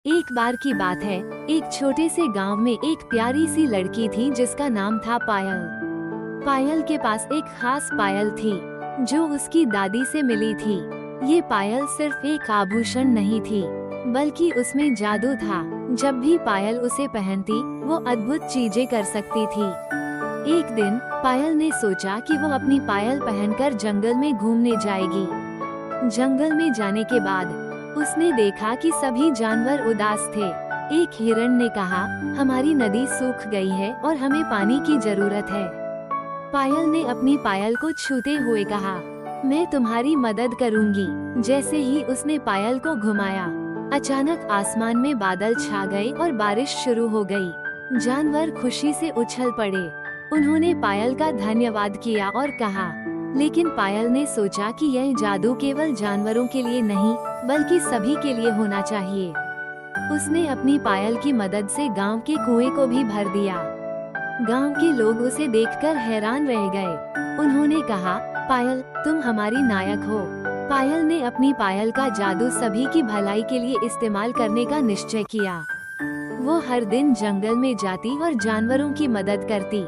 एक बार की बात है, एक छोटे से गांव में एक प्यारी सी लड़की थी जिसका नाम था पायल। पायल के पास एक खास पायल थी जो उसकी दादी से मिली थी। ये पायल सिर्फ एक आभूषण नहीं थी, बल्कि उसमें जादू था। जब भी पायल उसे पहनती, वो अद्भुत चीजें कर सकती थी। एक दिन पायल ने सोचा कि वो अपनी पायल पहनकर जंगल में घूमने जाएगी। जंगल में जाने के बाद उसने देखा कि सभी जानवर उदास थे। एक हिरण ने कहा, हमारी नदी सूख गई है और हमें पानी की जरूरत है। पायल ने अपनी पायल को छूते हुए कहा, मैं तुम्हारी मदद करूंगी। जैसे ही उसने पायल को घुमाया, अचानक आसमान में बादल छा गए और बारिश शुरू हो गई। जानवर खुशी से उछल पड़े। उन्होंने पायल का धन्यवाद किया और कहा, लेकिन पायल ने सोचा कि यह जादू केवल जानवरों के लिए नहीं, बल्कि सभी के लिए होना चाहिए। उसने अपनी पायल की मदद से गांव के कुएं को भी भर दिया। गांव के लोग उसे देखकर हैरान रह गए। उन्होंने कहा, पायल, तुम हमारी नायक हो। पायल ने अपनी पायल का जादू सभी की भलाई के लिए इस्तेमाल करने का निश्चय किया। वो हर दिन जंगल में जाती और जानवरों की मदद करती।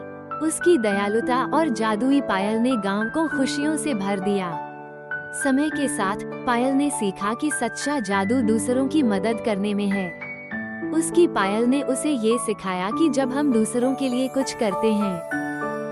उसकी दयालुता और जादुई पायल ने गांव को खुशियों से भर दिया। समय के साथ पायल ने सीखा कि सच्चा जादू दूसरों की मदद करने में है। उसकी पायल ने उसे ये सिखाया कि जब हम दूसरों के लिए कुछ करते हैं,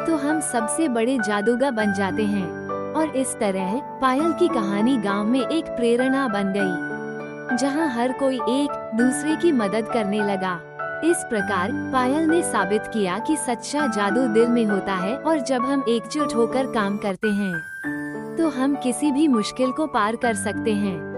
तो हम सबसे बड़े जादूगर बन जाते हैं। और इस तरह पायल की कहानी गांव में एक प्रेरणा बन गई, जहां हर कोई एक दूसरे की मदद करने लगा। इस प्रकार पायल ने साबित किया कि सच्चा जादू दिल में होता है, और जब हम एकजुट होकर काम करते हैं, तो हम किसी भी मुश्किल को पार कर सकते हैं।